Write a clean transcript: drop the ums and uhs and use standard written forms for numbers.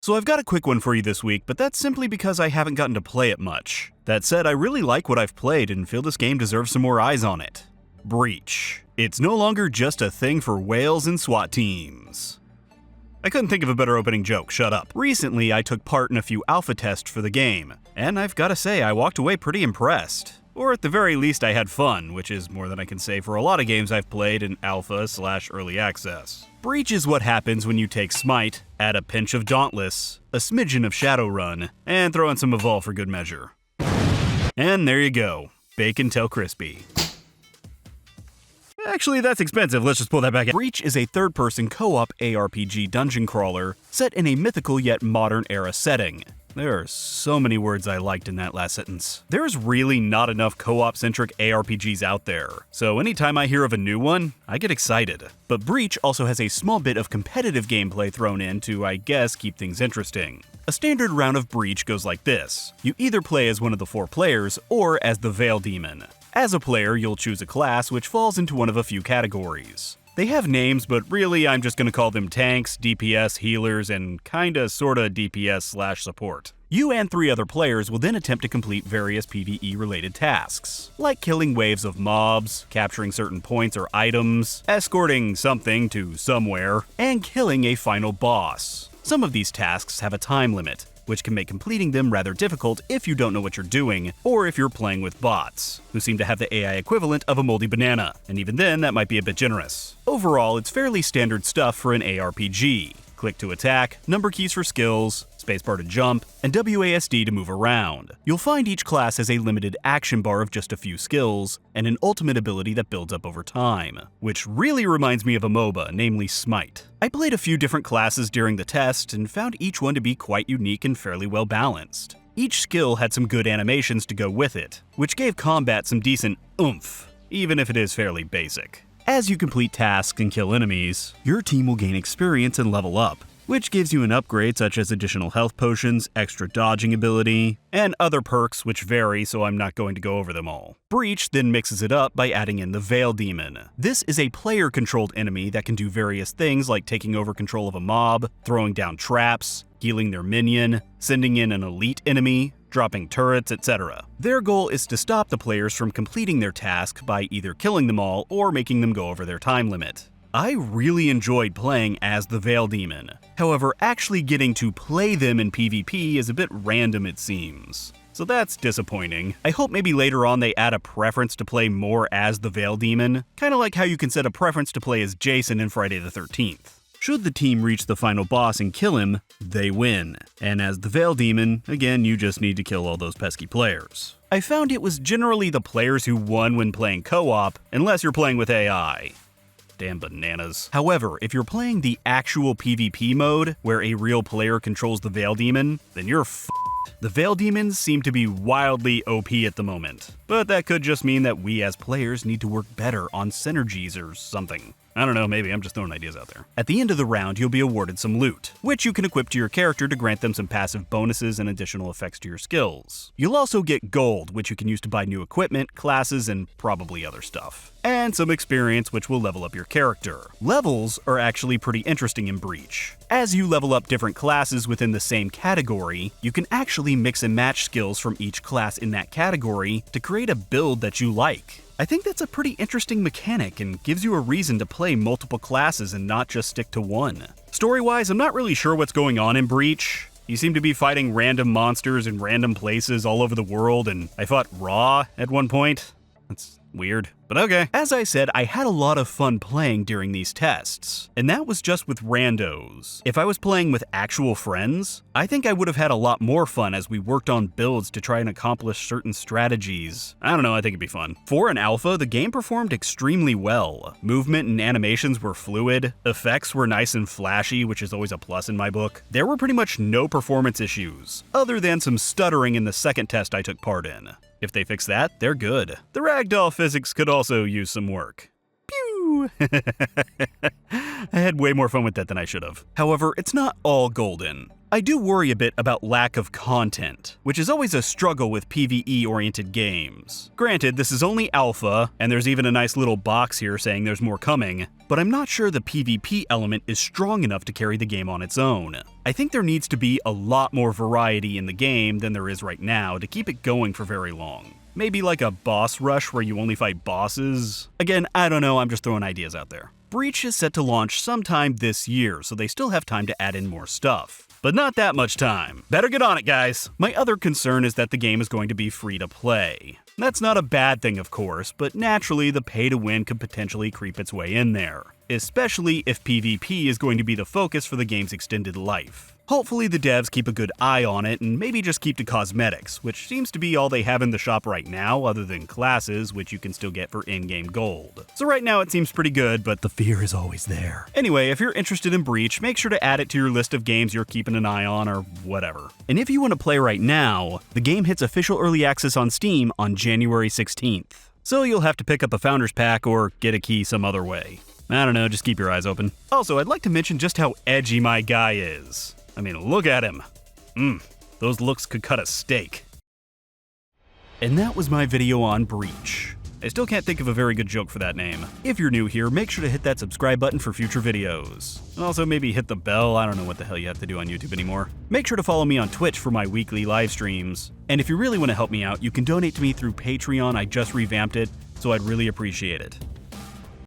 So I've got a quick one for you this week, but that's simply because I haven't gotten to play it much. That said, I really like what I've played and feel this game deserves some more eyes on it. Breach. It's no longer just a thing for whales and SWAT teams. I couldn't think of a better opening joke, shut up. Recently, I took part in a few alpha tests for the game, and I've gotta say I walked away pretty impressed. Or at the very least I had fun, which is more than I can say for a lot of games I've played in alpha/early access. Breach is what happens when you take Smite, add a pinch of Dauntless, a smidgen of Shadowrun, and throw in some Evolve for good measure. And there you go. Bacon till crispy. Actually, that's expensive, let's just pull that back out. Breach is a third-person co-op ARPG dungeon crawler set in a mythical yet modern era setting. There are so many words I liked in that last sentence. There's really not enough co-op-centric ARPGs out there, so anytime I hear of a new one, I get excited. But Breach also has a small bit of competitive gameplay thrown in to, I guess, keep things interesting. A standard round of Breach goes like this. You either play as one of the 4 players, or as the Veil Demon. As a player, you'll choose a class which falls into one of a few categories. They have names, but really I'm just gonna call them tanks, DPS, healers, and kinda sorta DPS/support. You and 3 other players will then attempt to complete various PvE related tasks, like killing waves of mobs, capturing certain points or items, escorting something to somewhere, and killing a final boss. Some of these tasks have a time limit, which can make completing them rather difficult if you don't know what you're doing, or if you're playing with bots, who seem to have the AI equivalent of a moldy banana, and even then that might be a bit generous. Overall, it's fairly standard stuff for an ARPG. Click to attack, number keys for skills, spacebar to jump, and WASD to move around. You'll find each class has a limited action bar of just a few skills, and an ultimate ability that builds up over time, which really reminds me of a MOBA, namely Smite. I played a few different classes during the test, and found each one to be quite unique and fairly well balanced. Each skill had some good animations to go with it, which gave combat some decent oomph, even if it is fairly basic. As you complete tasks and kill enemies, your team will gain experience and level up, which gives you an upgrade such as additional health potions, extra dodging ability, and other perks which vary, so I'm not going to go over them all. Breach then mixes it up by adding in the Veil Demon. This is a player-controlled enemy that can do various things like taking over control of a mob, throwing down traps, healing their minion, sending in an elite enemy, dropping turrets, etc. Their goal is to stop the players from completing their task by either killing them all or making them go over their time limit. I really enjoyed playing as the Veil Demon. However, actually getting to play them in PvP is a bit random, it seems. So that's disappointing. I hope maybe later on they add a preference to play more as the Veil Demon, kinda like how you can set a preference to play as Jason in Friday the 13th. Should the team reach the final boss and kill him, they win. And as the Veil Demon, again, you just need to kill all those pesky players. I found it was generally the players who won when playing co-op, unless you're playing with AI. Damn bananas. However, if you're playing the actual PvP mode, where a real player controls the Veil Demon, then you're f***ed. The Veil Demons seem to be wildly OP at the moment, but that could just mean that we as players need to work better on synergies or something. I don't know, maybe I'm just throwing ideas out there. At the end of the round, you'll be awarded some loot, which you can equip to your character to grant them some passive bonuses and additional effects to your skills. You'll also get gold, which you can use to buy new equipment, classes, and probably other stuff. And some experience, which will level up your character. Levels are actually pretty interesting in Breach. As you level up different classes within the same category, you can actually mix and match skills from each class in that category to create a build that you like. I think that's a pretty interesting mechanic and gives you a reason to play multiple classes and not just stick to one. Story-wise, I'm not really sure what's going on in Breach. You seem to be fighting random monsters in random places all over the world, and I fought Raw at one point. That's weird, but okay. As I said, I had a lot of fun playing during these tests, and that was just with randos. If I was playing with actual friends, I think I would have had a lot more fun as we worked on builds to try and accomplish certain strategies. I don't know, I think it'd be fun. For an alpha, the game performed extremely well. Movement and animations were fluid, effects were nice and flashy, which is always a plus in my book. There were pretty much no performance issues, other than some stuttering in the second test I took part in. If they fix that, they're good. The ragdoll physics could also use some work. Pew! I had way more fun with that than I should have. However, it's not all golden. I do worry a bit about lack of content, which is always a struggle with PvE-oriented games. Granted, this is only alpha, and there's even a nice little box here saying there's more coming, but I'm not sure the PvP element is strong enough to carry the game on its own. I think there needs to be a lot more variety in the game than there is right now to keep it going for very long. Maybe like a boss rush where you only fight bosses? Again, I don't know, I'm just throwing ideas out there. Breach is set to launch sometime this year, so they still have time to add in more stuff. But not that much time. Better get on it, guys. My other concern is that the game is going to be free to play. That's not a bad thing, of course, but naturally the pay to win could potentially creep its way in there, especially if PvP is going to be the focus for the game's extended life. Hopefully the devs keep a good eye on it and maybe just keep to cosmetics, which seems to be all they have in the shop right now other than classes, which you can still get for in-game gold. So right now it seems pretty good, but the fear is always there. Anyway, if you're interested in Breach, make sure to add it to your list of games you're keeping an eye on or whatever. And if you want to play right now, the game hits official early access on Steam on January 16th. So you'll have to pick up a Founders Pack or get a key some other way. I don't know, just keep your eyes open. Also, I'd like to mention just how edgy my guy is. I mean, look at him. Those looks could cut a steak. And that was my video on Breach. I still can't think of a very good joke for that name. If you're new here, make sure to hit that subscribe button for future videos. And also maybe hit the bell, I don't know what the hell you have to do on YouTube anymore. Make sure to follow me on Twitch for my weekly live streams. And if you really want to help me out, you can donate to me through Patreon, I just revamped it, so I'd really appreciate it.